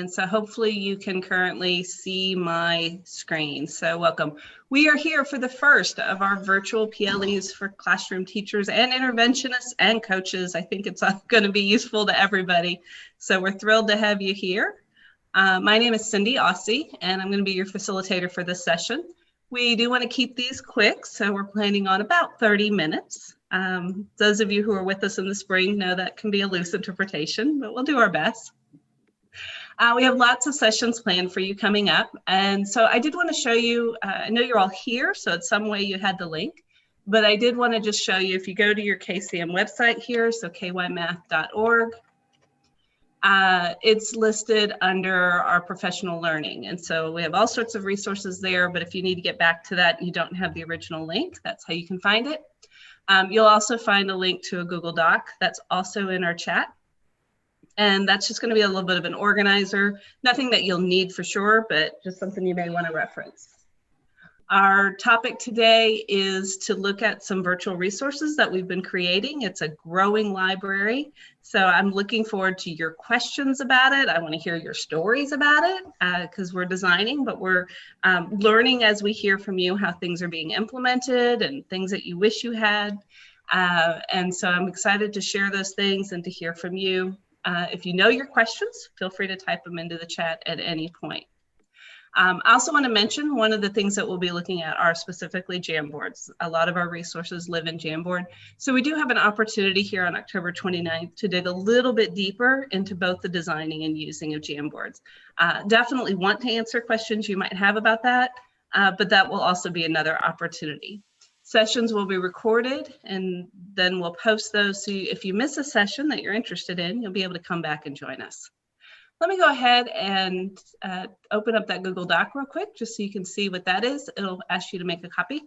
And so hopefully you can currently see my screen. So welcome. We are here for the first of our virtual PLEs for classroom teachers and interventionists and coaches. I think it's going to be useful to everybody. So we're thrilled to have you here. My name is Cindy Aussie, and I'm going to be your facilitator for this session. We do want to keep these quick, so we're planning on about 30 minutes. Those of you who are with us in the spring know that can be a loose interpretation, but we'll do our best. We have lots of sessions planned for you coming up. And so I did want to show you, I know you're all here, so it's some way you had the link, but I did want to just show you, if you go to your KCM website here, so kymath.org, it's listed under our professional learning. And so we have all sorts of resources there, but if you need to get back to that and you don't have the original link, that's how you can find it. You'll also find a link to a Google Doc that's also in our chat. And that's just going to be a little bit of an organizer, nothing that you'll need for sure, but just something you may want to reference. Our topic today is to look at some virtual resources that we've been creating. It's a growing library. So I'm looking forward to your questions about it. I want to hear your stories about it because we're designing, but we're learning as we hear from you how things are being implemented and things that you wish you had. And so I'm excited to share those things and to hear from you. If you know your questions, feel free to type them into the chat at any point. I also want to mention one of the things that we'll be looking at are specifically Jamboards. A lot of our resources live in Jamboard. So we do have an opportunity here on October 29th to dig a little bit deeper into both the designing and using of Jamboards. Definitely want to answer questions you might have about that, but that will also be another opportunity. Sessions will be recorded and then we'll post those. So if you miss a session that you're interested in, you'll be able to come back and join us. Let me go ahead and open up that Google Doc real quick, just so you can see what that is. It'll ask you to make a copy.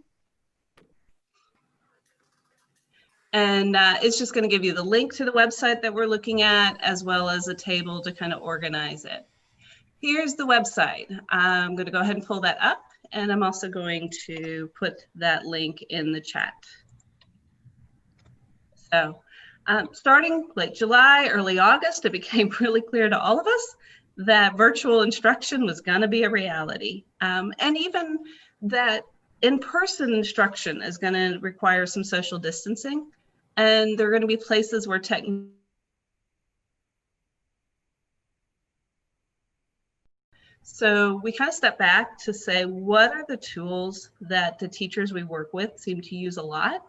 And it's just going to give you the link to the website that we're looking at, as well as a table to kind of organize it. Here's the website. I'm going to go ahead and pull that up. And I'm also going to put that link in the chat. So starting late July, early August, it became really clear to all of us that virtual instruction was going to be a reality. And even that in-person instruction is going to require some social distancing. And there are going to be places where technology. So we kind of step back to say, what are the tools that the teachers we work with seem to use a lot?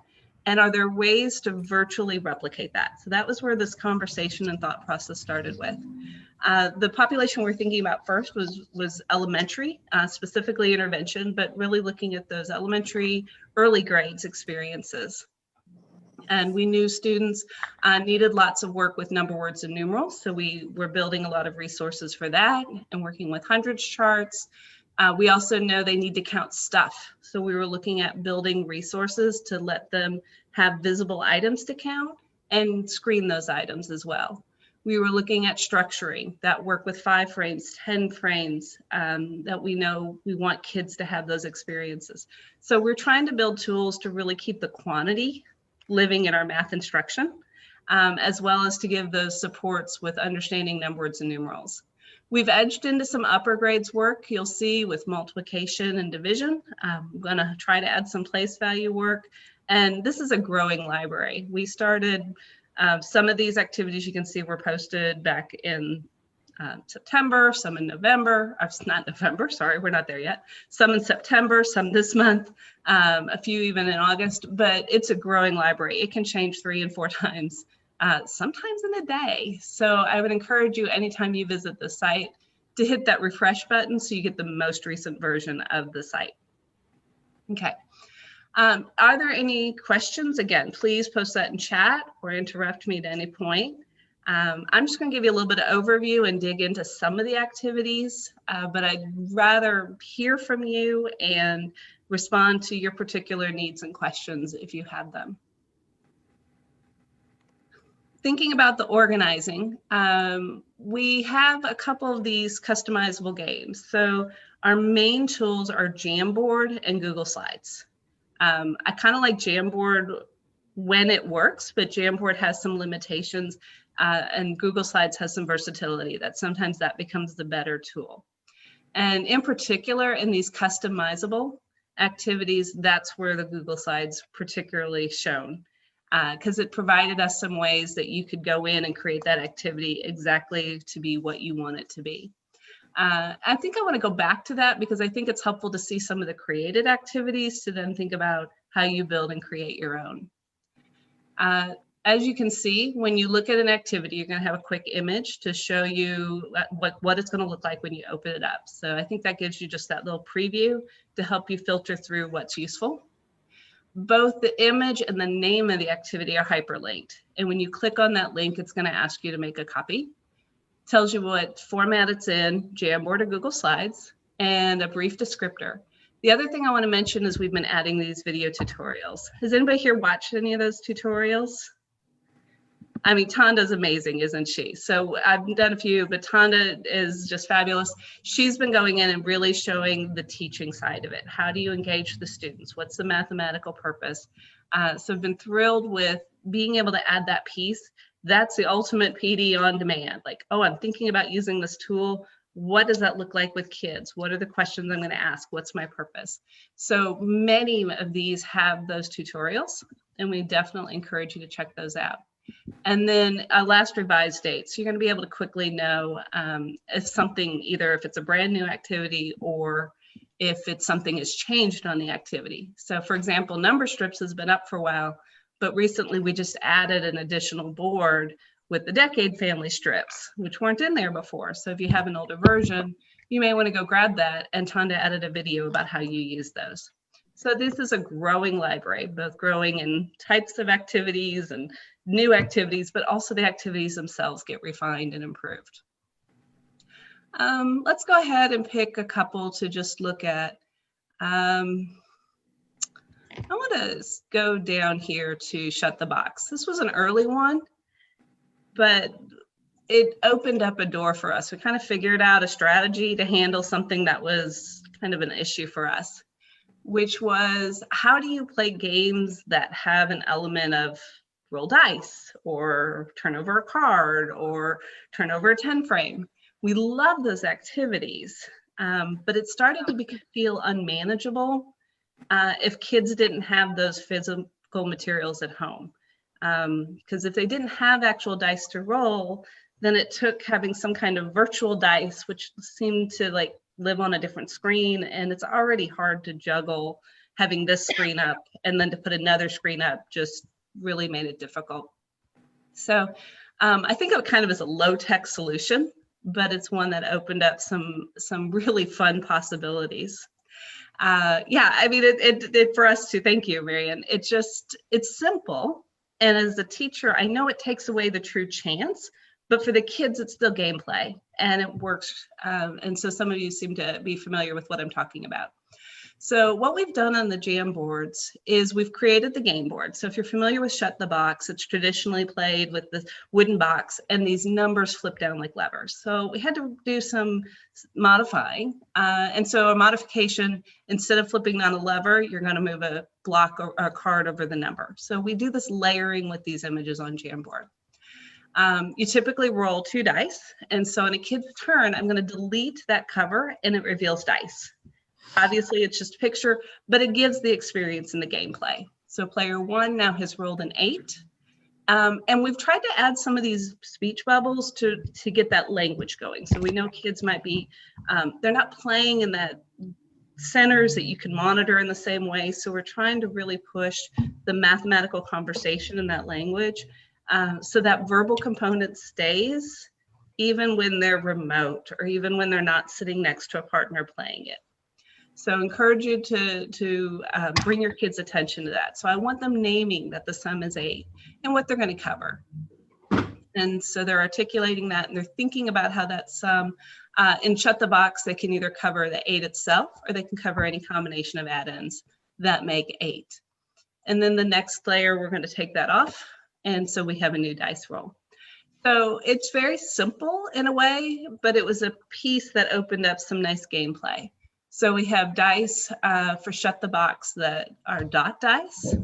And are there ways to virtually replicate that? So that was where this conversation and thought process started with. The population we're thinking about first was elementary, specifically intervention, but really looking at those elementary early grades experiences. And we knew students needed lots of work with number, words, and numerals. So we were building a lot of resources for that and working with hundreds charts. We also know they need to count stuff. So we were looking at building resources to let them have visible items to count and screen those items as well. We were looking at structuring that work with 5 frames, 10 frames, that we know we want kids to have those experiences. So we're trying to build tools to really keep the quantity living in our math instruction, as well as to give those supports with understanding number, words, and numerals. We've edged into some upper grades work, you'll see, with multiplication and division. I'm going to try to add some place value work. And this is a growing library. We started some of these activities you can see were posted back in September, some in November, not November, sorry, we're not there yet. Some in September, some this month, a few even in August, but it's a growing library. It can change 3 and 4 times, sometimes in a day. So I would encourage you anytime you visit the site to hit that refresh button so you get the most recent version of the site. Okay. Are there any questions? Again, please post that in chat or interrupt me at any point. I'm just going to give you a little bit of overview and dig into some of the activities, but I'd rather hear from you and respond to your particular needs and questions if you have them. Thinking about the organizing, we have a couple of these customizable games. So our main tools are Jamboard and Google Slides. I kind of like Jamboard when it works, but Jamboard has some limitations And Google Slides has some versatility that sometimes that becomes the better tool. And in particular, in these customizable activities, that's where the Google Slides particularly shone, because it provided us some ways that you could go in and create that activity exactly to be what you want it to be. I think I want to go back to that because I think it's helpful to see some of the created activities to then think about how you build and create your own. As you can see, when you look at an activity, you're going to have a quick image to show you what it's going to look like when you open it up. So I think that gives you just that little preview to help you filter through what's useful. Both the image and the name of the activity are hyperlinked. And when you click on that link, it's going to ask you to make a copy. Tells you what format it's in, Jamboard or Google Slides, and a brief descriptor. The other thing I want to mention is we've been adding these video tutorials. Has anybody here watched any of those tutorials? I mean, Tanda's amazing, isn't she? So I've done a few, but Tanda is just fabulous. She's been going in and really showing the teaching side of it. How do you engage the students? What's the mathematical purpose? So I've been thrilled with being able to add that piece. That's the ultimate PD on demand. Like, oh, I'm thinking about using this tool. What does that look like with kids? What are the questions I'm going to ask? What's my purpose? So many of these have those tutorials, and we definitely encourage you to check those out. And then a last revised date. So you're going to be able to quickly know if something, either if it's a brand new activity or if it's something has changed on the activity. So for example, number strips has been up for a while, but recently we just added an additional board with the decade family strips, which weren't in there before. So if you have an older version, you may want to go grab that, and Tanda added a video about how you use those. So this is a growing library, both growing in types of activities and new activities, but also the activities themselves get refined and improved. Let's go ahead and pick a couple to just look at. I want to go down here to Shut the Box. This was an early one, but it opened up a door for us. We kind of figured out a strategy to handle something that was kind of an issue for us, which was, how do you play games that have an element of roll dice or turn over a card or turn over a 10 frame? We love those activities, but it started to feel unmanageable if kids didn't have those physical materials at home. Because if they didn't have actual dice to roll, then it took having some kind of virtual dice, which seemed to like live on a different screen, and it's already hard to juggle having this screen up and then to put another screen up just really made it difficult. So I think it kind of is a low-tech solution, but it's one that opened up some really fun possibilities. Yeah, I mean, it for us too. Thank you, Marian. It's simple, and as a teacher, I know it takes away the true chance, but for the kids, it's still gameplay, and it works. And so some of you seem to be familiar with what I'm talking about. So what we've done on the Jamboards is we've created the game board. So if you're familiar with Shut the Box, it's traditionally played with the wooden box and these numbers flip down like levers. So we had to do some modifying. And so a modification, instead of flipping down a lever, you're going to move a block or a card over the number. So we do this layering with these images on Jamboard. You typically roll 2 dice. And so on a kid's turn, I'm going to delete that cover and it reveals dice. Obviously, it's just a picture, but it gives the experience in the gameplay. So player 1 now has rolled an 8. And we've tried to add some of these speech bubbles to get that language going. So we know kids might be, they're not playing in that centers that you can monitor in the same way. So we're trying to really push the mathematical conversation in that language so that verbal component stays even when they're remote or even when they're not sitting next to a partner playing it. So I encourage you to bring your kids' attention to that. So I want them naming that the sum is 8 and what they're going to cover. And so they're articulating that and they're thinking about how that sum, in Shut the Box, they can either cover the 8 itself or they can cover any combination of add-ins that make 8. And then the next layer, we're going to take that off. And so we have a new dice roll. So it's very simple in a way, but it was a piece that opened up some nice gameplay. So we have dice for Shut the Box that are dot dice.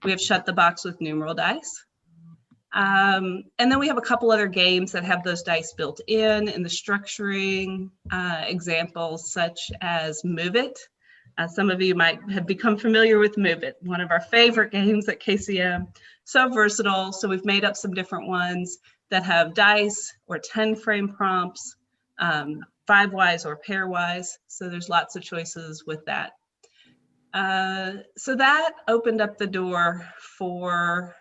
We have Shut the Box with numeral dice. And then we have a couple other games that have those dice built in the structuring, examples such as Move It. Some of you might have become familiar with Move It, one of our favorite games at KCM. So versatile. So we've made up some different ones that have dice or 10 frame prompts, 5-wise or pairwise. So there's lots of choices with that. So that opened up the door for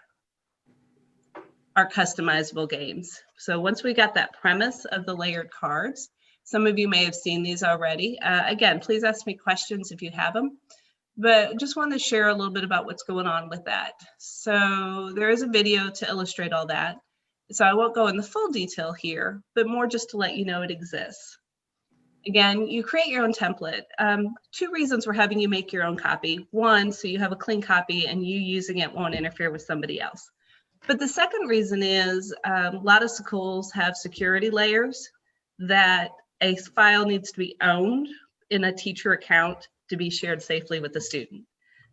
our customizable games. So once we got that premise of the layered cards, some of you may have seen these already. Again, please ask me questions if you have them, but just want to share a little bit about what's going on with that. So there is a video to illustrate all that. So I won't go in the full detail here, but more just to let you know it exists. Again, you create your own template. 2 reasons we're having you make your own copy. 1, so you have a clean copy and you using it won't interfere with somebody else. But the second reason is a lot of schools have security layers that a file needs to be owned in a teacher account to be shared safely with the student.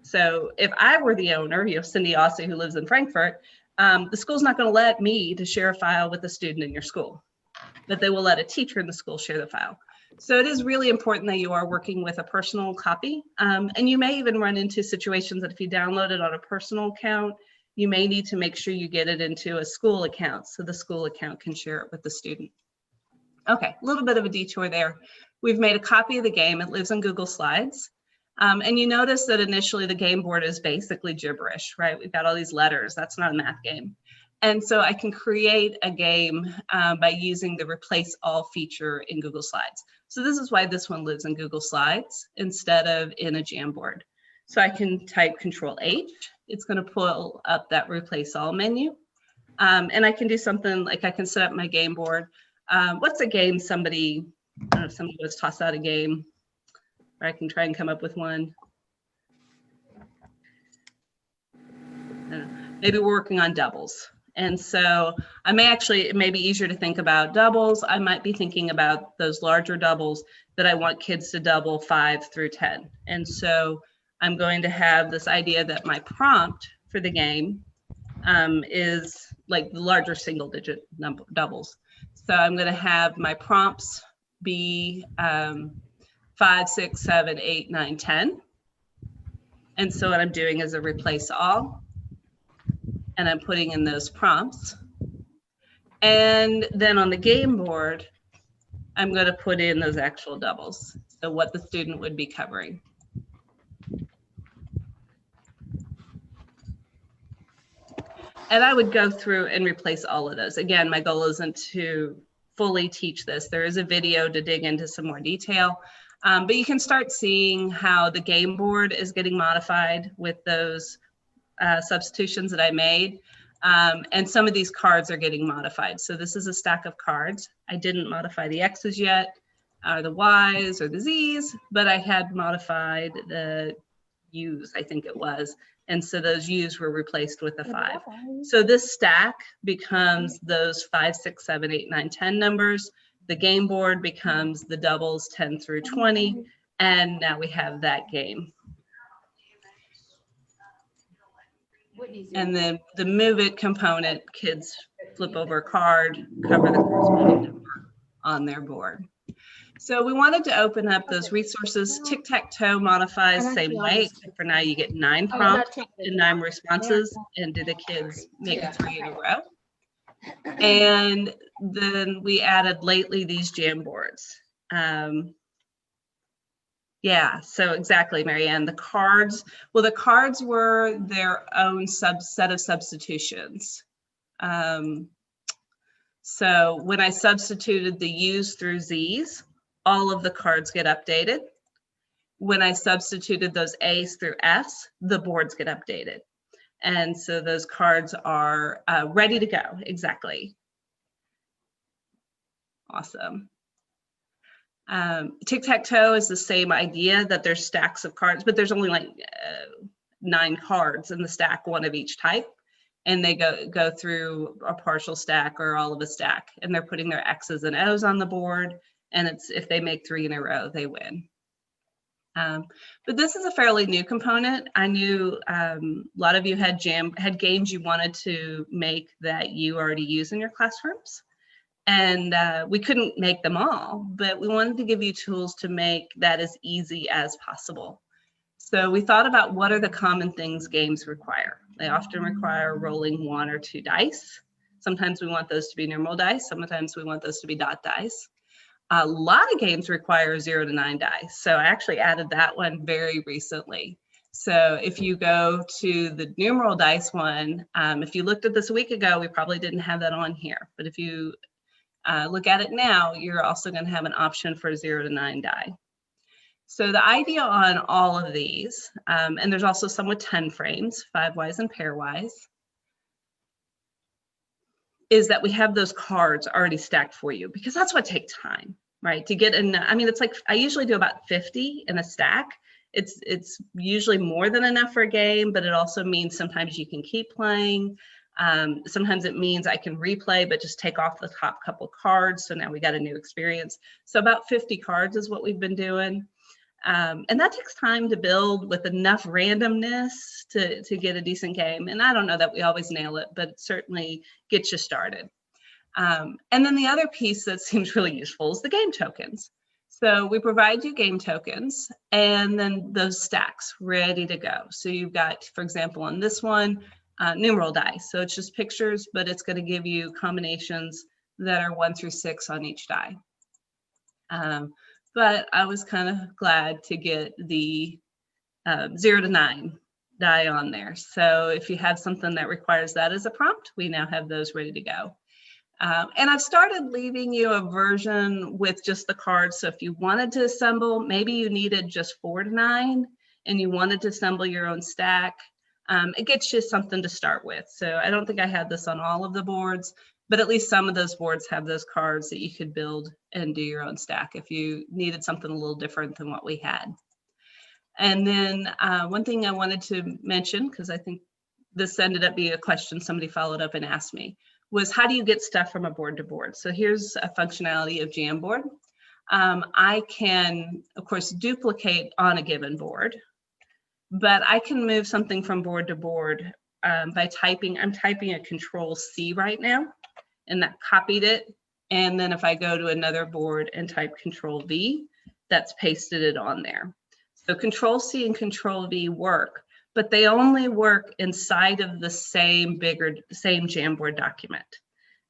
So if I were the owner, Cindy Aussie, who lives in Frankfurt, the school's not going to let me to share a file with a student in your school, but they will let a teacher in the school share the file. So it is really important that you are working with a personal copy. And you may even run into situations that if you download it on a personal account, you may need to make sure you get it into a school account so the school account can share it with the student. Okay, a little bit of a detour there. We've made a copy of the game. It lives in Google Slides. And you notice that initially the game board is basically gibberish, right? We've got all these letters. That's not a math game. And so I can create a game by using the replace all feature in Google Slides. So this is why this one lives in Google Slides instead of in a Jamboard. So I can type Control H. It's going to pull up that replace all menu. And I can do something like I can set up my game board. What's a game somebody, I don't know if somebody was tossed out a game, or I can try and come up with one. I don't know. Maybe we're working on doubles. And so I may actually, it may be easier to think about doubles. I might be thinking about those larger doubles that I want kids to double 5 through 10. And so I'm going to have this idea that my prompt for the game is like the larger single digit number doubles. So I'm going to have my prompts be 5, 6, 7, 8, 9, 10. And so what I'm doing is a replace all. And I'm putting in those prompts. And then on the game board, I'm going to put in those actual doubles. So what the student would be covering. And I would go through and replace all of those. Again, my goal isn't to fully teach this. There is a video to dig into some more detail, but you can start seeing how the game board is getting modified with those substitutions that I made. And some of these cards are getting modified. So this is a stack of cards. I didn't modify the X's yet, or the Y's or the Z's, but I had modified the U's, I think it was. And so those U's were replaced with a 5. So this stack becomes those 5, 6, 7, 8, 9, 10 numbers. The game board becomes the doubles 10 through 20. And now we have that game. And then the move it component, kids flip over a card, cover the corresponding number on their board. So we wanted to open up those resources. Tic-tac-toe modifies same way, except for now you get 9 prompts and 9 responses, and do the kids make 3 in a row? And then we added lately these Jamboards. Yeah, so exactly, Marianne. The cards, well, the cards were their own subset of substitutions. So when I substituted the U's through Z's, all of the cards get updated. When I substituted those A's through F's, the boards get updated. And so those cards are ready to go, exactly. Awesome. Tic-tac-toe is the same idea, that there's stacks of cards, but there's only like 9 cards in the stack, 1 of each type. And they go through a partial stack or all of a stack, and they're putting their X's and O's on the board. And it's if they make 3 in a row, they win. But this is a fairly new component. I knew a lot of you had games you wanted to make that you already use in your classrooms. And we couldn't make them all, but we wanted to give you tools to make that as easy as possible. So we thought about what are the common things games require. They often require rolling 1 or 2 dice. Sometimes we want those to be numeral dice. Sometimes we want those to be dot dice. A lot of games require 0 to 9 dice. So I actually added that one very recently. So if you go to the numeral dice one, if you looked at this a week ago, we probably didn't have that on here. But if you look at it now, you're also going to have an option for 0 to 9 die. So the idea on all of these, and there's also some with 10 frames, 5-wise and pairwise, is that we have those cards already stacked for you, because that's what takes time, right? To get in, I mean, it's like, I usually do about 50 in a stack. It's usually more than enough for a game, but it also means sometimes you can keep playing. Sometimes it means I can replay, but just take off the top couple cards. So now we got a new experience. So about 50 cards is what we've been doing. And that takes time to build with enough randomness to get a decent game. And I don't know that we always nail it, but it certainly gets you started. And then the other piece that seems really useful is the game tokens. So we provide you game tokens and then those stacks ready to go. So you've got, for example, on this one, numeral dice. So it's just pictures, but it's going to give you combinations that are 1 through 6 on each die. But I was kind of glad to get the 0 to 9 die on there. So if you have something that requires that as a prompt, we now have those ready to go. And I've started leaving you a version with just the cards. So if you wanted to assemble, maybe you needed just 4 to 9 and you wanted to assemble your own stack, it gets you something to start with. So I don't think I had this on all of the boards, but at least some of those boards have those cards that you could build and do your own stack if you needed something a little different than what we had. And then one thing I wanted to mention, because I think this ended up being a question somebody followed up and asked me, was how do you get stuff from a board to board? So here's a functionality of Jamboard. I can, of course, duplicate on a given board, but I can move something from board to board by typing. I'm typing a Control-C right now, and that copied it. And then if I go to another board and type Control-V, that's pasted it on there. So Control-C and Control-V work, but they only work inside of the same Jamboard document.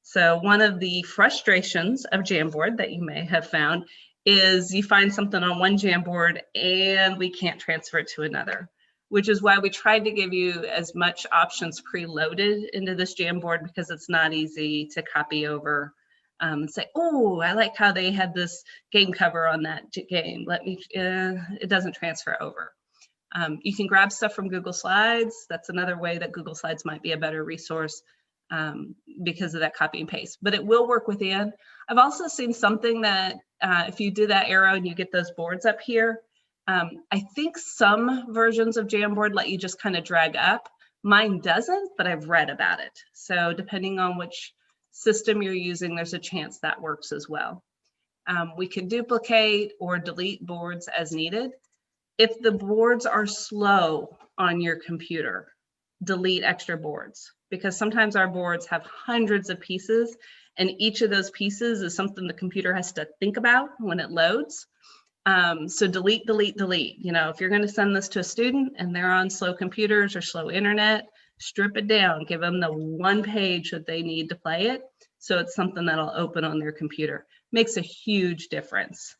So one of the frustrations of Jamboard that you may have found is you find something on one Jamboard and we can't transfer it to another, which is why we tried to give you as much options preloaded into this Jamboard, because it's not easy to copy over and say, oh, I like how they had this game cover on that game. It doesn't transfer over. You can grab stuff from Google Slides. That's another way that Google Slides might be a better resource because of that copy and paste, but it will work within. I've also seen something that if you do that arrow and you get those boards up here, I think some versions of Jamboard let you just kind of drag up. Mine doesn't, but I've read about it. So depending on which system you're using, there's a chance that works as well. We can duplicate or delete boards as needed. If the boards are slow on your computer, delete extra boards, because sometimes our boards have hundreds of pieces and each of those pieces is something the computer has to think about when it loads. So delete, delete, delete. You know, if you're going to send this to a student and they're on slow computers or slow internet, strip it down, give them the one page that they need to play it. So it's something that'll open on their computer. Makes a huge difference.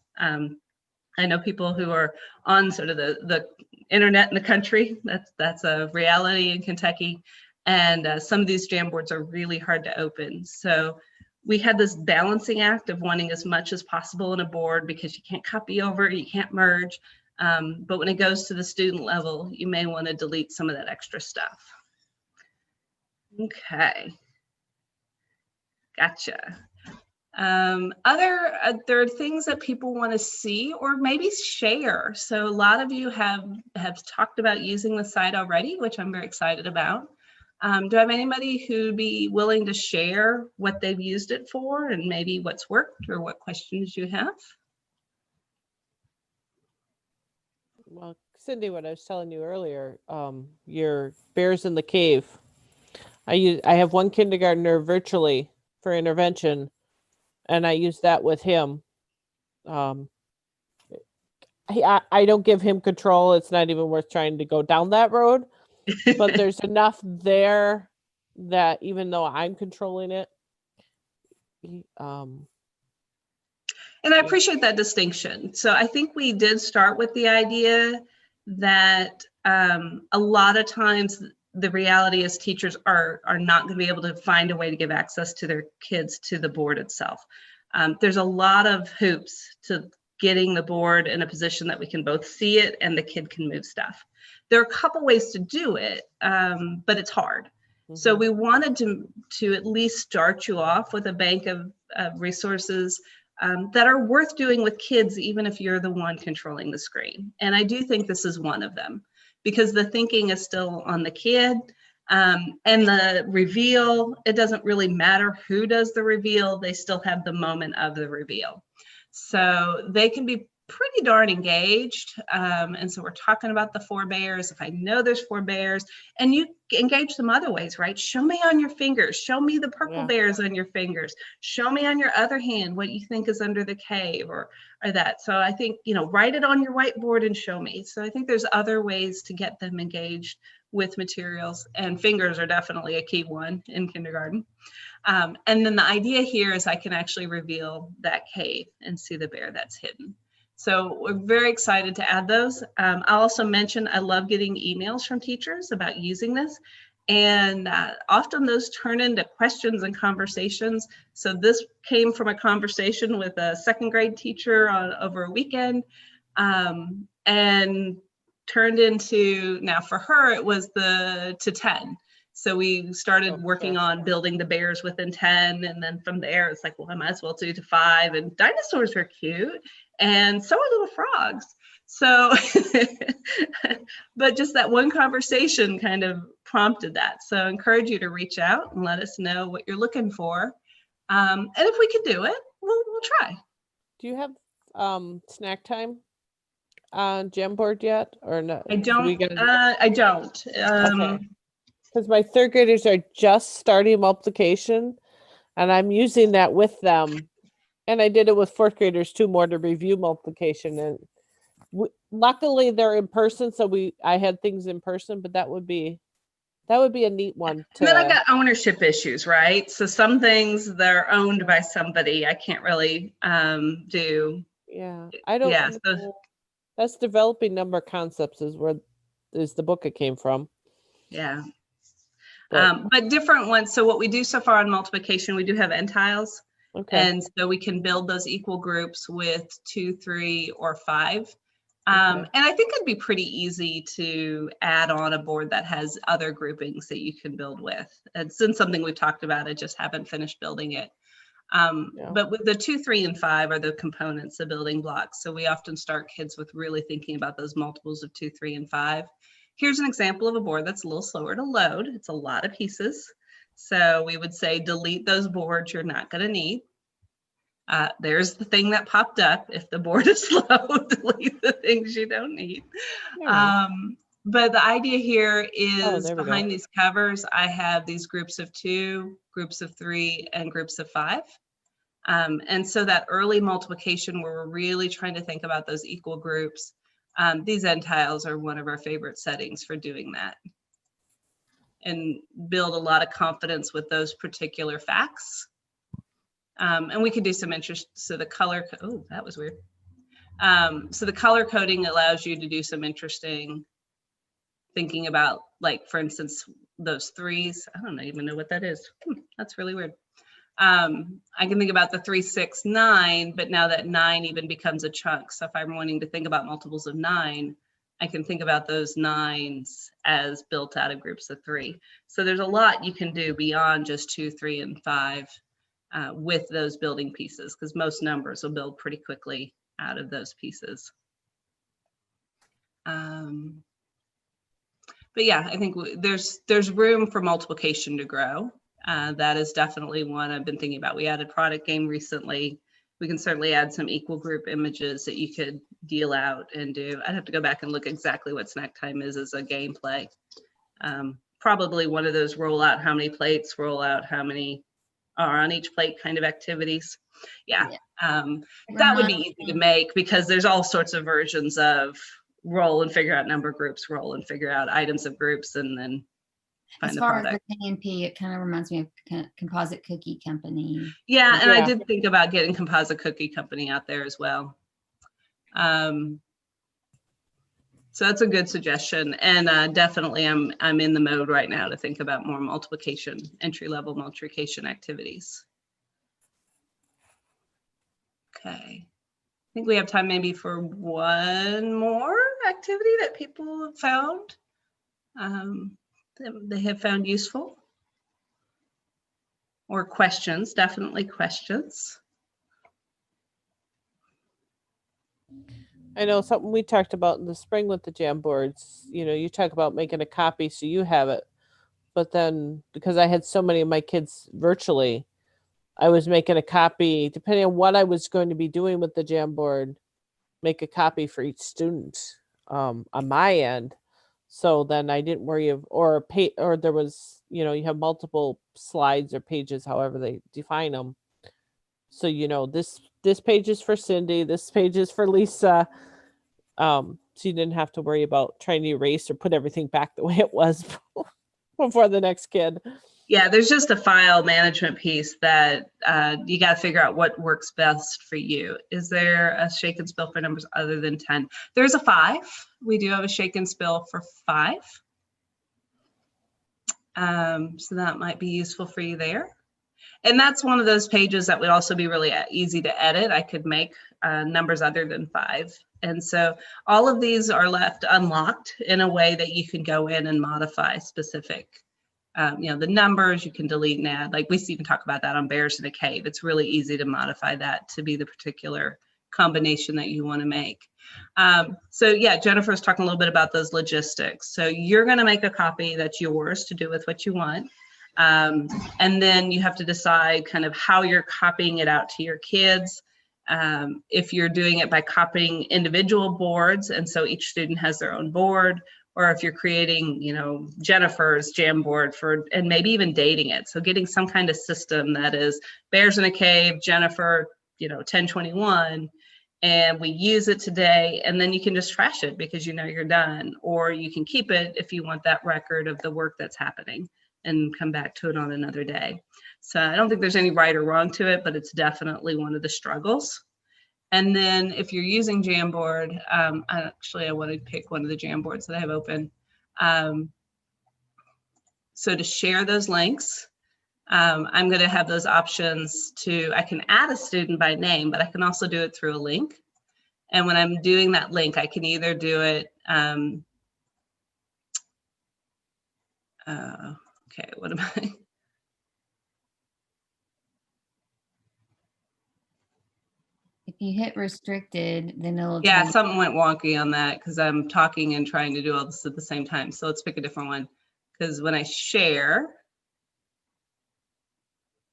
I know people who are on sort of the internet in the country. That's a reality in Kentucky. And some of these Jamboards are really hard to open. So we had this balancing act of wanting as much as possible in a board because you can't copy over, you can't merge. But when it goes to the student level, you may want to delete some of that extra stuff. Okay, gotcha. There are things that people want to see or maybe share. So a lot of you have talked about using the site already, which I'm very excited about. Do I have anybody who'd be willing to share what they've used it for and maybe what's worked or what questions you have? Well, Cindy, what I was telling you earlier, your bears in the cave. I have one kindergartner virtually for intervention, and I use that with him. Um, I don't give him control. It's not even worth trying to go down that road. But there's enough there that even though I'm controlling it, he, And I appreciate that distinction. So I think we did start with the idea that a lot of times the reality is teachers are not going to be able to find a way to give access to their kids to the board itself. There's a lot of hoops to getting the board in a position that we can both see it and the kid can move stuff. There are a couple ways to do it, but it's hard. So we wanted to at least start you off with a bank of resources that are worth doing with kids, even if you're the one controlling the screen. And I do think this is one of them because the thinking is still on the kid. And the reveal, it doesn't really matter who does the reveal, they still have the moment of the reveal. So they can be pretty darn engaged. And so we're talking about the 4 bears. If I know there's 4 bears, and you engage them other ways, right? Show me on your fingers. Show me the purple bears on your fingers. Show me on your other hand what you think is under the cave or that. So I think, write it on your whiteboard and show me. So I think there's other ways to get them engaged with materials, and fingers are definitely a key one in kindergarten. And then the idea here is I can actually reveal that cave and see the bear that's hidden. So we're very excited to add those. I'll also mention I love getting emails from teachers about using this. And often those turn into questions and conversations. So this came from a conversation with a 2nd grade teacher over a weekend and turned into, now for her, it was to 10. So we started working on building the bears within 10. And then from there, it's like, well, I might as well do to 5. And dinosaurs are cute. And so are little frogs. So, but just that one conversation kind of prompted that. So I encourage you to reach out and let us know what you're looking for. And if we can do it, we'll try. Do you have snack time on Jamboard yet or no? I don't. I don't. Okay. Because my 3rd graders are just starting multiplication, and I'm using that with them. And I did it with 4th graders too, more to review multiplication. And luckily they're in person, so I had things in person, but that would be a neat one. And then I've got ownership issues, right? So some things they're owned by somebody. I can't really do. Yeah, I don't. Yeah, that's developing number concepts is the book it came from. Yeah. But different ones. So what we do so far on multiplication, we do have end tiles. Okay. And so we can build those equal groups with 2, 3, or 5. And I think it'd be pretty easy to add on a board that has other groupings that you can build with. It's been something we've talked about. I just haven't finished building it. But with the 2, 3, and 5 are the components, the building blocks. So we often start kids with really thinking about those multiples of 2, 3, and 5. Here's an example of a board that's a little slower to load. It's a lot of pieces. So we would say, delete those boards you're not going to need. There's the thing that popped up. If the board is slow, delete the things you don't need. But the idea here is behind these covers, I have these groups of 2, groups of 3, and groups of 5. And so that early multiplication where we're really trying to think about those equal groups, these end tiles are one of our favorite settings for doing that. And build a lot of confidence with those particular facts. And we could do some interest. So the color, oh, that was weird. So the color coding allows you to do some interesting thinking about, like, for instance, those 3s. I don't even know what that is. That's really weird. I can think about the 3, 6, 9, but now that 9 even becomes a chunk. So if I'm wanting to think about multiples of 9, I can think about those 9s as built out of groups of 3. So there's a lot you can do beyond just 2, 3, and 5 with those building pieces, because most numbers will build pretty quickly out of those pieces. But yeah, I think there's room for multiplication to grow. That is definitely one I've been thinking about. We added product game recently. We can certainly add some equal group images that you could deal out and do. I'd have to go back and look exactly what snack time is as a gameplay. Probably one of those roll out how many plates, roll out how many are on each plate kind of activities. Yeah. That would be easy to make because there's all sorts of versions of roll and figure out number groups, roll and figure out items of groups, and then find the product. As far as the K&P, it kind of reminds me of Composite Cookie Company. Yeah, and I did think about getting Composite Cookie Company out there as well. So that's a good suggestion, and definitely I'm in the mode right now to think about more multiplication, entry-level multiplication activities. Okay, I think we have time maybe for one more activity that people have found that they have found useful, or questions, definitely questions. I know something we talked about in the spring with the Jamboards, you know, you talk about making a copy so you have it. But then because I had so many of my kids virtually, I was making a copy, depending on what I was going to be doing with the Jamboard, make a copy for each student on my end. So then I didn't worry of, or there was, you know, you have multiple slides or pages, however they define them. So, you know, this page is for Cindy, this page is for Lisa. So you didn't have to worry about trying to erase or put everything back the way it was before the next kid. Yeah, there's just a file management piece that you got to figure out what works best for you. Is there a shake and spill for numbers other than 10? There's a 5. We do have a shake and spill for 5. So that might be useful for you there. And that's one of those pages that would also be really easy to edit. I could make numbers other than 5. And so all of these are left unlocked in a way that you can go in and modify specific, you know, the numbers you can delete and add. Like we even talk about that on Bears in a Cave. It's really easy to modify that to be the particular combination that you want to make. So yeah, Jennifer's talking a little bit about those logistics. So you're going to make a copy that's yours to do with what you want. And then you have to decide kind of how you're copying it out to your kids. If you're doing it by copying individual boards, and so each student has their own board, or if you're creating, you know, Jennifer's Jamboard for, and maybe even dating it. So getting some kind of system that is Bears in a Cave, Jennifer, you know, 1021, and we use it today, and then you can just trash it because you know you're done, or you can keep it if you want that record of the work that's happening and come back to it on another day. So I don't think there's any right or wrong to it, but it's definitely one of the struggles. And then if you're using Jamboard, actually I want to pick one of the Jamboards that I have open. So to share those links, I'm going to have those options I can add a student by name, but I can also do it through a link. And when I'm doing that link, I can either do it, okay, what am I? If you hit restricted, then it'll. Yeah, something went wonky on that because I'm talking and trying to do all this at the same time. So let's pick a different one. Because when I share,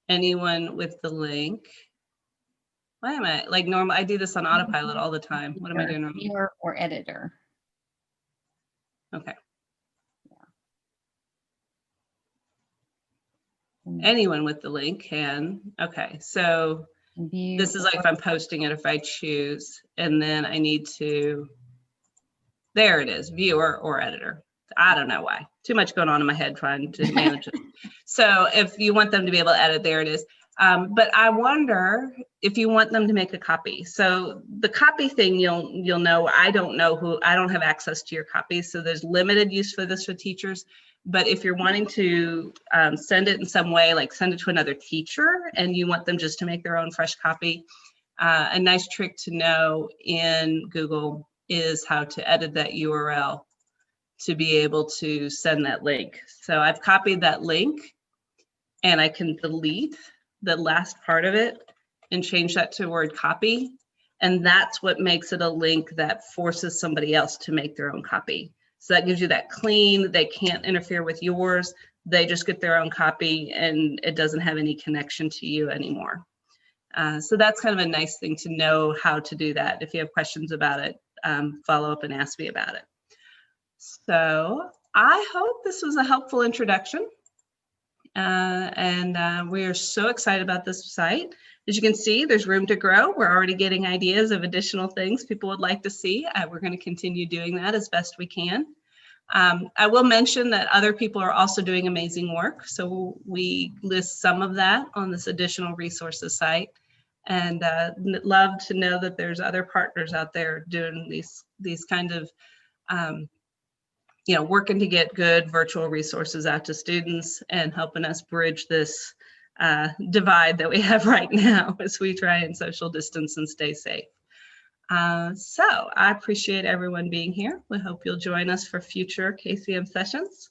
anyone with the link, why am I like normal? I do this on autopilot all the time. What am I doing wrong? Viewer or editor. Okay. Anyone with the link can. Okay, so this is like if I'm posting it, if I choose, and then I need to, there it is, viewer or editor. I don't know why. Too much going on in my head trying to manage it. So if you want them to be able to edit, there it is. But I wonder if you want them to make a copy. So the copy thing, you'll know, I don't have access to your copies. So there's limited use for this for teachers. But if you're wanting to send it in some way, like send it to another teacher and you want them just to make their own fresh copy, a nice trick to know in Google is how to edit that URL to be able to send that link. So I've copied that link and I can delete the last part of it and change that to word copy. And that's what makes it a link that forces somebody else to make their own copy. So that gives you that clean, they can't interfere with yours. They just get their own copy and it doesn't have any connection to you anymore. So that's kind of a nice thing to know how to do that. If you have questions about it, follow up and ask me about it. So I hope this was a helpful introduction. We are so excited about this site. As you can see, there's room to grow. We're already getting ideas of additional things people would like to see. We're going to continue doing that as best we can. I will mention that other people are also doing amazing work. So we list some of that on this additional resources site, and love to know that there's other partners out there doing these kind of working to get good virtual resources out to students and helping us bridge this divide that we have right now as we try and social distance and stay safe. So I appreciate everyone being here. We hope you'll join us for future KCM sessions.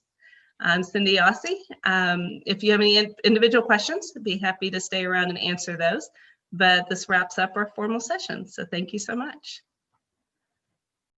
I'm Cindy Ossie. If you have any individual questions, I'd be happy to stay around and answer those. But this wraps up our formal session. So thank you so much.